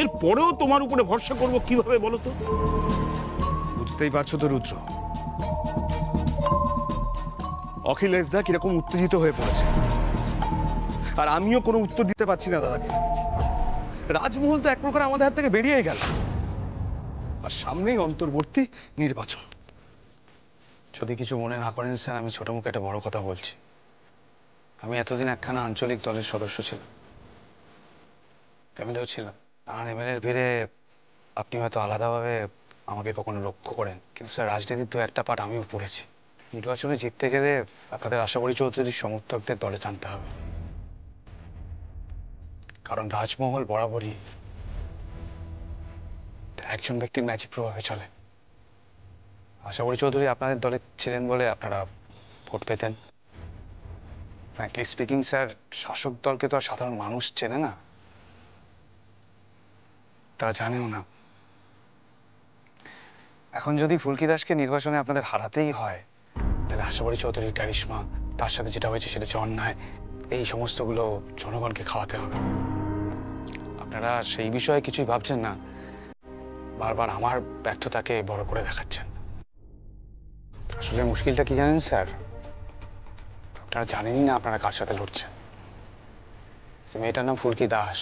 এর পরেও তোমার উপরে ভরসা করব কিভাবে বলো তো? বুঝতেই পারছো তো রুদ্র, অখিলেশ দা কিরকম উত্তেজিত হয়ে পড়েছে, আর আমিও কোনো উত্তর দিতে পারছি না দাদাকে। রাজমহল তো এক প্রকার আমাদের হাত থেকে বেরিয়ে গেল, আর সামনেই অন্তর্বর্তী নির্বাচন। যদি কিছু মনে না করেন স্যার, আমি ছোট মুখে একটা বড় কথা বলছি। আমি এতদিন একখানা আঞ্চলিক দলের সদস্য ছিলাম, এমএলএও ছিলাম। আর এমএলএর ভিড়ে আপনি হয়তো আলাদাভাবে আমাকে কখনো লক্ষ্য করেন, কিন্তু স্যার রাজনীতির তো একটা পার্ট আমিও পড়েছি। নির্বাচনে জিততে গেলে আপনাদের আশাকরি চৌধুরীর সমর্থকদের দলে টানতে হবে, কারণ রাজমহল বরাবরই একজন ব্যক্তির ম্যাজিক প্রভাবে চলে। আশাকরি চৌধুরী আপনাদের দলে ছিলেন বলে আপনারা ভোট পেতেন। ফ্র্যাঙ্কলি স্পিকিং স্যার, শাসক দলকে তো আর সাধারণ মানুষ চেনে না, তারা জানেও না। এখন যদি ফুলকি দাসকে নির্বাচনে আপনাদের হারাতেই হয়, তাহলে আশাকরি চৌধুরীর ক্যারিশমা, তার সাথে যেটা হয়েছে সেটা যে অন্যায়, এই সমস্তগুলো জনগণকে খাওয়াতে হবে। আপনারা সেই বিষয়ে কিছুই ভাবছেন না, বারবার আমার ব্যর্থতাকে বড় করে দেখাচ্ছেন। আসলে মুশকিলটা কি জানেন স্যার? আপনারা জানেনই না আপনারা কার সাথে লড়ছেন। মেয়েটার নাম ফুলকি দাস।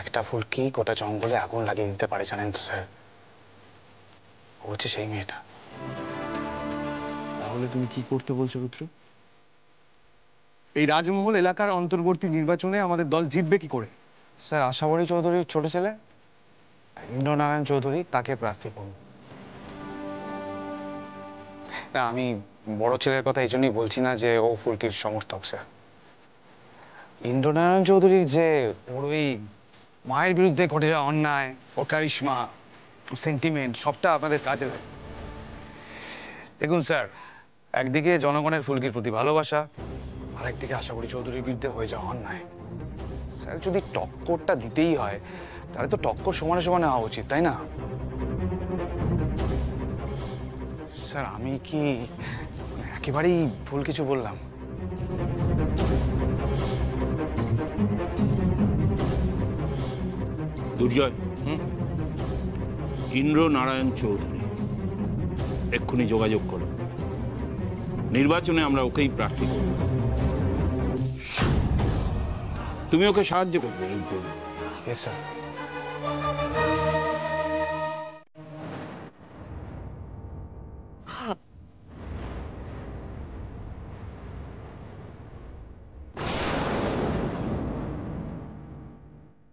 একটা ফুলকি গোটা জঙ্গলে আগুন লাগিয়ে দিতে পারে, জানেন তো স্যার? ও হচ্ছে সেই মেয়েটা। তাহলে তুমি কি করতে বলছো রুদ্র? এই রাজমহল এলাকার অন্তর্বর্তী নির্বাচনে আমাদের দল জিতবে কি করে? স্যার আশাকরি চৌধুরীর ছোট ছেলে ইন্দ্রনারায়ণ চৌধুরী, তাকে প্রার্থী করুন। না, আমি বড় ছেলের কথা এই জন্যই বলছি না যে ও ফুলকির সমর্থক স্যার। ইন্দ্রনারায়ণ চৌধুরীর যে ওর ওই মায়ের বিরুদ্ধে ঘটে যাওয়া অন্যায়, ওর কারিশমা, সেন্টিমেন্ট, সবটা আপনাদের কাজে লাগে। দেখুন স্যার, একদিকে জনগণের ফুলকির প্রতি ভালোবাসা, আর একদিকে আশাকরি চৌধুরীর বিরুদ্ধে হয়ে যাওয়া অন্যায়। স্যার যদি টক্করটা দিতেই হয়, তাহলে তো টক্কর সমানে সমানে হওয়া উচিত, তাই না? স্যার আমি কি একেবারেই ভুল কিছু বললাম? দুর্জয়, ইন্দ্রনারায়ণ চৌধুরী এক্ষুনি যোগাযোগ করো, নির্বাচনে আমরা ওকেই প্রার্থী করব। তুমি ওকে সাহায্য করবে। স্যার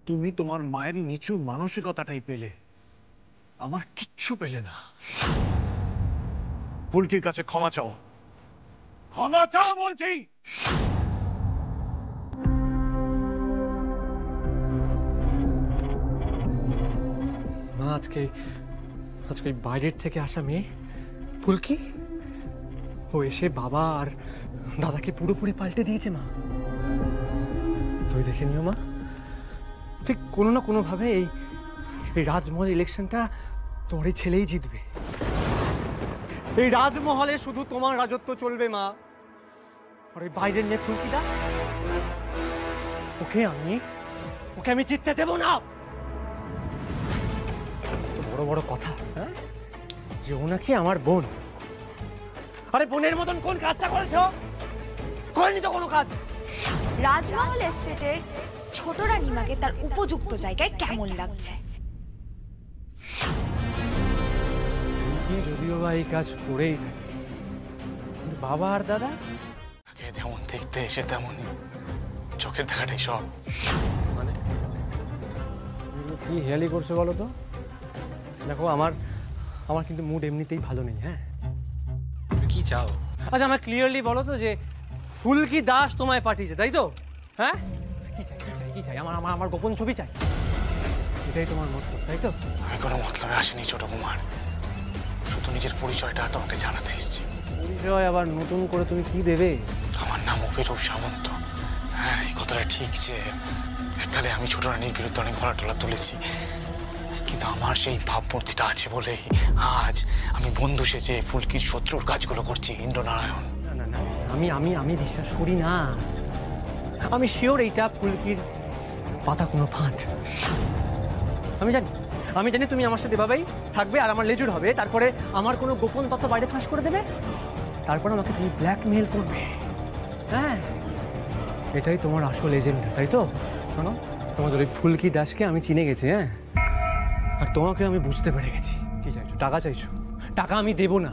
তুমি তোমার মায়ের নিচু মানসিকতাটাই পেলে, আমার কিচ্ছু পেলে না। ফুলকির কাছে ক্ষমা চাও, ক্ষমা চাও বলছি। মা, আজকে বাইরের থেকে আসা মেয়ে ফুলকি, ও এসে বাবা আর দাদাকে পুরোপুরি পাল্টে দিয়েছে। মা তুই দেখে নিও মা, ঠিক কোনো না কোনোভাবে এই রাজমহল ইলেকশনটা তোমার এই ছেলেই জিতবে। এই রাজমহলে শুধু তোমার রাজত্ব চলবে মা। আর এই বাইরের নিয়ে ফুলকিটা, ওকে আমি জিততে দেব না। বড় বড় কথা, হ্যাঁ, যে ও নাকি আমার বোন। আরে বোনের মতন কোন কাজটা করেছো? করেনি তো কোনো কাজ। রাজমহল এস্টেটের ছোট রানীমাকে তার উপযুক্ত জায়গায় কেমন লাগছে? যদিও বা এই কাজ করেই থাকে, কিন্তু বাবা আর দাদা আগে যেমন দেখতে এসে তেমনই, চোখের দেখাটাই সব। মানে কি হেয়ালি করছে বলো তো? দেখো, আমার কিন্তু মুড এমনিতেই ভালো নেই। হ্যাঁ, কি চাও? আচ্ছা আমার ক্লিয়ারলি বলো তো, যে ফুলকি দাস তোমায় পাঠিয়েছে, তাই তো? হ্যাঁ, কি চাই? আমার গোপন ছবি চাই, এটাই তোমার মতলব, তাই তো? আমি কোনো মতলবে আসিনি ছোট কুমার, শুধু নিজের পরিচয়টা তোমাকে জানাতে এসেছি। পরিচয় আবার নতুন করে তুমি কি দেবে? আমার নাম অভিরূপ সামন্ত। হ্যাঁ, এই কথাটা ঠিক যে এককালে আমি ছোট রানীর বিরুদ্ধে অনেক গলা টলা তুলেছি, কিন্তু আমার সেই ভাবমূর্তিটা আছে বলেই আজ আমি বন্ধু সেজে ফুলকির শত্রুর কাজগুলো করছি। ইন্দ্রনারায়ণ, না আমি বিশ্বাস করি না। আমি শিওর এইটা ফুলকির পাতা কোনো ফাঁদ। আমি জানি তুমি আমার সাথে এভাবেই থাকবে আর আমার লেজুর হবে, তারপরে আমার কোনো গোপন তথ্য বাইরে ফাঁস করে দেবে, তারপর আমাকে তুমি ব্ল্যাকমেল করবে। হ্যাঁ, এটাই তোমার আসল এজেন্ডা, তাই তো? শোনো, তোমাদের ওই ফুলকি দাসকে আমি চিনে গেছি। হ্যাঁ, আর তোমাকে আমি বুঝতে পেরে গেছি। কি চাইছো? টাকা চাইছো? টাকা আমি দেব না।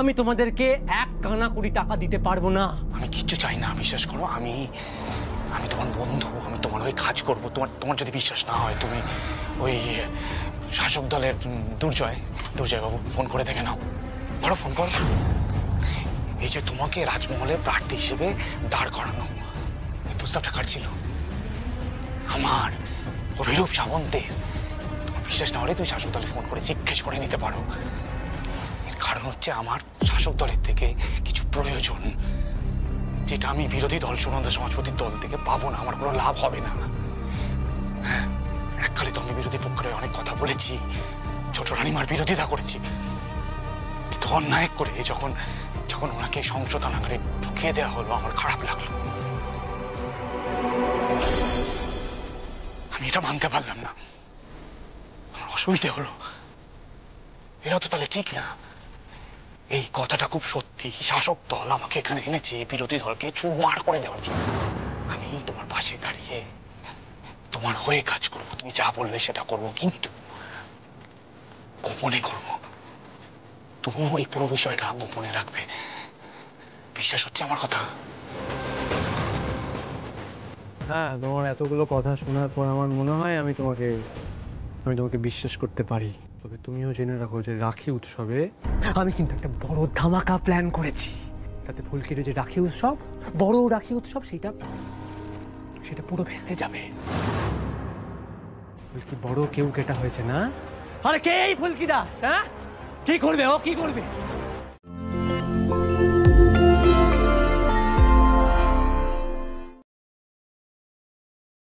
আমি তোমাদেরকে 1 কানা কোটি টাকা দিতে পারবো না। আমি কিচ্ছু চাই না, বিশ্বাস করো। আমি তোমার বন্ধু, আমি তোমার ওই কাজ করবো। তোমার যদি বিশ্বাস না হয়, তুমি ওই শাসক দলের দুর্জয় বাবু ফোন করে দেখে নাও। বড় ফোন করো। এই যে তোমাকে রাজমহলে প্রার্থী হিসেবে দাঁড় করানো, এই প্রস্তাবটা কার ছিল? আমার, অভিরূপ সামন্তের। তোমার বিশ্বাস না হলে তুমি শাসক দলে ফোন করে জিজ্ঞেস করে নিতে পারো। এর কারণ হচ্ছে আমার শাসক দলের থেকে কিছু প্রয়োজন, যেটা আমি বিরোধী দল সুনন্দা সমাজপতির দল থেকে পাবো না। আমার কোনো লাভ হবে না। হ্যাঁ, এককালে তো আমি বিরোধী পক্ষের অনেক কথা বলেছি, ছোট রানীমার বিরোধিতা করেছি, কিন্তু অন্যায় করে যখন ওনাকে সংশোধনাগারে ঢুকিয়ে দেওয়া হলো, আমার খারাপ লাগলো। আমি এটা মানতে পারলাম না, আমার অসুবিধে হলো। এরা তো তাহলে ঠিক না। এই কথাটা খুব সত্যি। শাসক দল আমাকে এখানে এনেছে বিরোধী দলকে চুরমার করে দেওয়ার জন্য। আমি তোমার পাশে দাঁড়িয়ে তোমার হয়ে কাজ করবো, তুমি যা বললে সেটা করবো, কিন্তু গোপনে করবো। তুমিও এই পুরো বিষয়টা গোপনে রাখবে। বিশ্বাস হচ্ছে আমার কথা? হ্যাঁ, তোমার এতগুলো কথা শোনার পর আমার মনে হয় আমি তোমাকে বিশ্বাস করতে পারি। তবে তুমিও জেনে রাখো যে রাখি উৎসবে আমি কিন্তু একটা বড় ধামাকা প্ল্যান করেছি। তাতে ফুলকির যে রাখি উৎসব, বড় রাখি উৎসব, সেটা পুরো ভেস্তে যাবে। ফুলকি বড় কেউ কেটা হয়েছে না? আরে কে এই ফুলকি দাস? হ্যাঁ, কি করবে ও? কি করবে?